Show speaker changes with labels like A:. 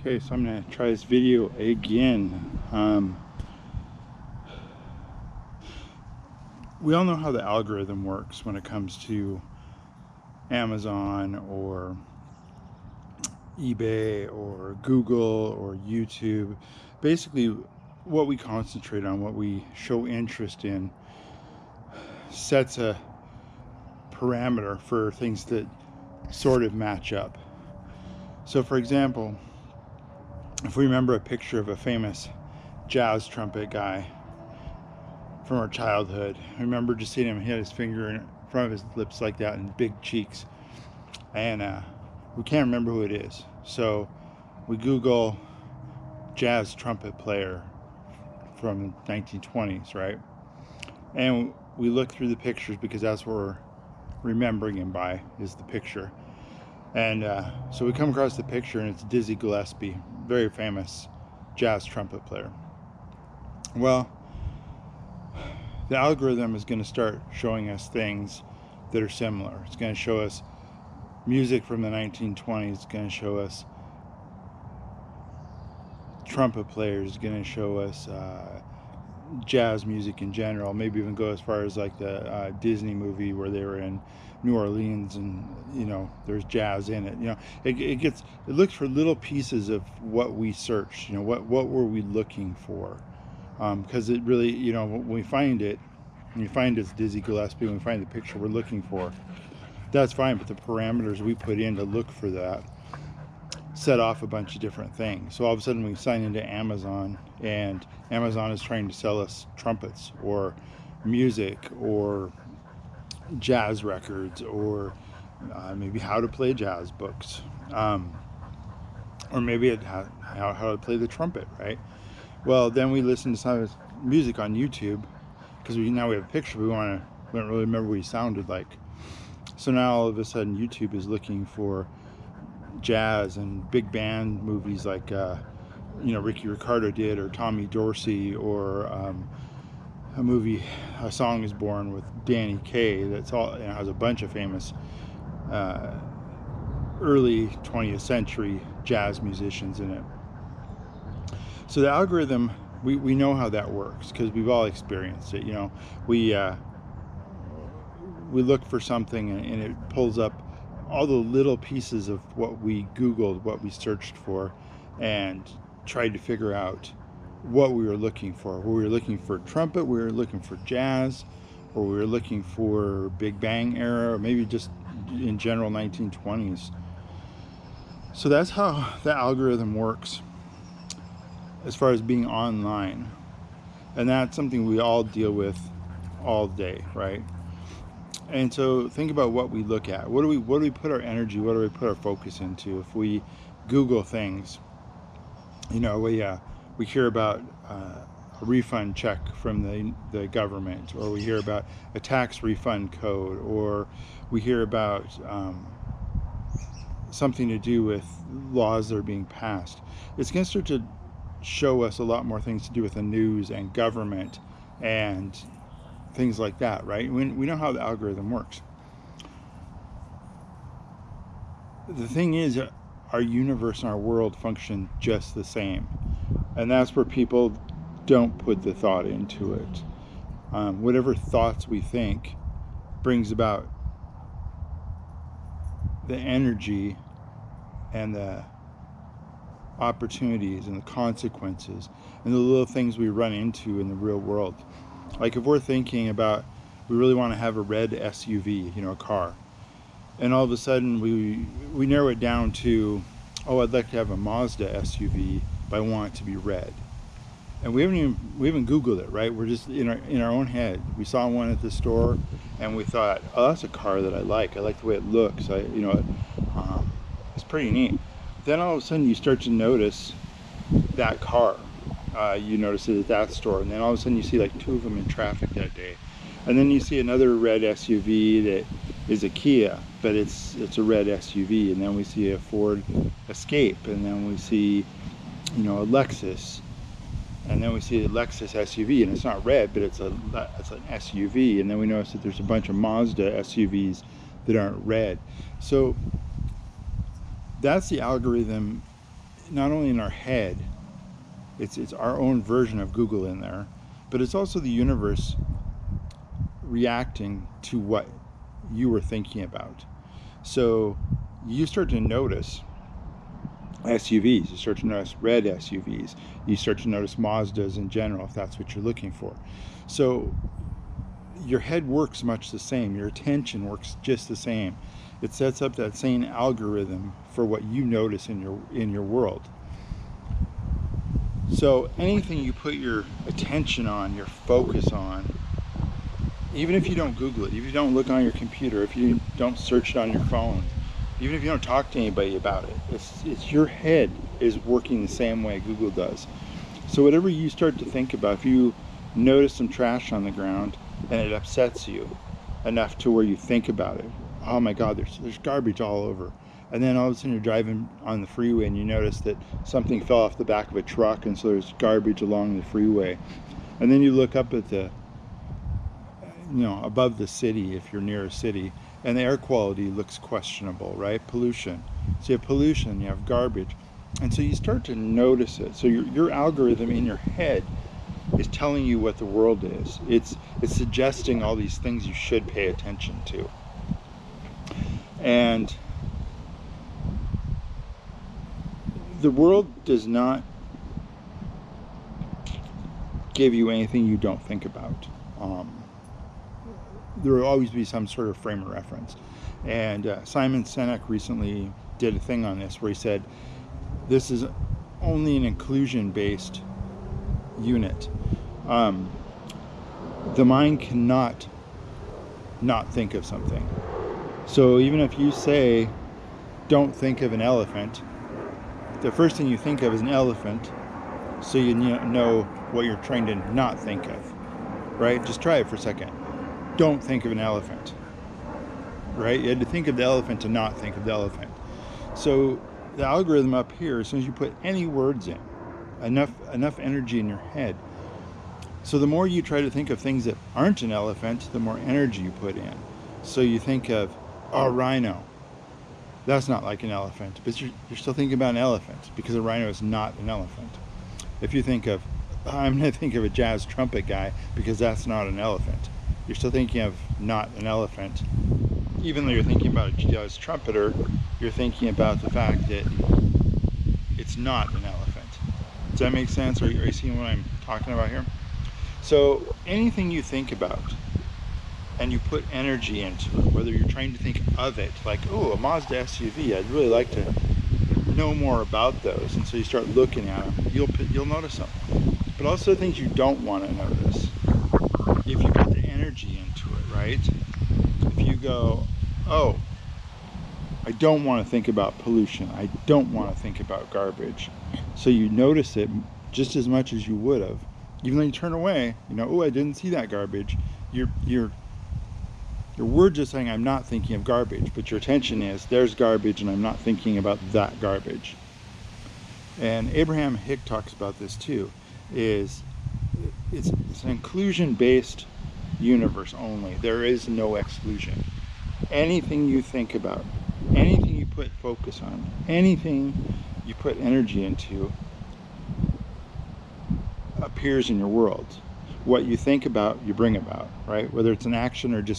A: Okay, so I'm going to try this video again. We all know how the algorithm works when it comes to Amazon or eBay or Google or YouTube. Basically, what we concentrate on, what we show interest in, sets a parameter for things that sort of match up. So, for example, if we remember a picture of a famous jazz trumpet guy from our childhood, I remember just seeing him hit his finger in front of his lips like that and big cheeks, and we can't remember who it is. So we Google jazz trumpet player from the 1920s, right? And we look through the pictures because that's what we're remembering him by, is the picture. And so we come across the picture, and it's Dizzy Gillespie, very famous jazz trumpet player. Well, the algorithm is going to start showing us things that are similar. It's going to show us music from the 1920s. It's going to show us trumpet players. It's going to show us jazz music in general. Maybe even go as far as like the Disney movie where they were in New Orleans, and there's jazz in it. It looks for little pieces of what we searched. What were we looking for? Because it really, when we find it's Dizzy Gillespie, when we find the picture we're looking for, that's fine. But the parameters we put in to look for that set off a bunch of different things. So all of a sudden we sign into Amazon, and Amazon is trying to sell us trumpets or music or jazz records or maybe how to play jazz books, or maybe how to play the trumpet, right? Well, then we listen to some of his music on YouTube because now we have a picture. We don't really remember what he sounded like. So now all of a sudden YouTube is looking for jazz and big band movies like Ricky Ricardo did, or Tommy Dorsey, or a movie, A Song Is Born with Danny Kaye, that's all has a bunch of famous early 20th century jazz musicians in it. So the algorithm, we know how that works because we've all experienced it. We look for something, and it pulls up all the little pieces of what we Googled, what we searched for, and tried to figure out what we were looking for. We were looking for trumpet, we were looking for jazz, or we were looking for Big Bang era, or maybe just in general 1920s. So that's how the algorithm works as far as being online. And that's something we all deal with all day, right? And so think about what we look at. What do we put our energy, what do we put our focus into? If we Google things, we hear about a refund check from the government, or we hear about a tax refund code, or we hear about something to do with laws that are being passed. It's going to start to show us a lot more things to do with the news and government and things like that, right? We know how the algorithm works. The thing is, our universe and our world function just the same, and that's where people don't put the thought into it. Whatever thoughts we think brings about the energy and the opportunities and the consequences and the little things we run into in the real world. Like if we're thinking about, we really want to have a red SUV, a car, and all of a sudden we narrow it down to, I'd like to have a Mazda SUV, but I want it to be red. And we haven't Googled it, right? We're just in our own head. We saw one at the store, and we thought, that's a car that I like. I like the way it looks. It's pretty neat. Then all of a sudden you start to notice that car. You notice it at that store, and then all of a sudden you see like two of them in traffic that day, and then you see another red SUV that is a Kia, but it's a red SUV, and then we see a Ford Escape, and then we see a Lexus, and then we see a Lexus SUV, and it's not red, but it's an SUV, and then we notice that there's a bunch of Mazda SUVs that aren't red. So that's the algorithm not only in our head, it's our own version of Google in there, but it's also the universe reacting to what you were thinking about. So you start to notice SUVs, you start to notice red SUVs, you start to notice Mazdas in general, if that's what you're looking for. So your head works much the same, your attention works just the same. It sets up that same algorithm for what you notice in your world. So anything you put your attention on, your focus on, even if you don't Google it, if you don't look on your computer, if you don't search it on your phone, even if you don't talk to anybody about it, it's your head is working the same way Google does. So whatever you start to think about, if you notice some trash on the ground and it upsets you enough to where you think about it, oh my God, there's garbage all over. And then all of a sudden you're driving on the freeway and you notice that something fell off the back of a truck, and so there's garbage along the freeway. And then you look up at above the city, if you're near a city, and the air quality looks questionable, right? Pollution. So you have pollution, you have garbage. And so you start to notice it. So your algorithm in your head is telling you what the world is. It's suggesting all these things you should pay attention to. And the world does not give you anything you don't think about. There will always be some sort of frame of reference. And Simon Sinek recently did a thing on this where he said, this is only an inclusion-based unit. The mind cannot not think of something. So even if you say, don't think of an elephant, the first thing you think of is an elephant, so you know what you're trying to not think of, right? Just try it for a second. Don't think of an elephant, right? You had to think of the elephant to not think of the elephant. So the algorithm up here, as soon as you put any words in, enough energy in your head, so the more you try to think of things that aren't an elephant, the more energy you put in. So you think of, oh, rhino. That's not like an elephant, but you're still thinking about an elephant because a rhino is not an elephant. If you think of, I'm going to think of a jazz trumpet guy because that's not an elephant, you're still thinking of not an elephant. Even though you're thinking about a jazz trumpeter, you're thinking about the fact that it's not an elephant. Does that make sense? Are you seeing what I'm talking about here? So anything you think about and you put energy into it, whether you're trying to think of it, like, oh, a Mazda SUV, I'd really like to know more about those, and so you start looking at them, you'll notice them. But also things you don't want to notice. If you put the energy into it, right? If you go, oh, I don't want to think about pollution, I don't want to think about garbage, so you notice it just as much as you would have, even though you turn away, oh, I didn't see that garbage. Your words are saying, I'm not thinking of garbage, but your attention is, there's garbage and I'm not thinking about that garbage. And Abraham Hicks talks about this too, it's an inclusion-based universe only. There is no exclusion. Anything you think about, anything you put focus on, anything you put energy into appears in your world. What you think about, you bring about, right? Whether it's an action or just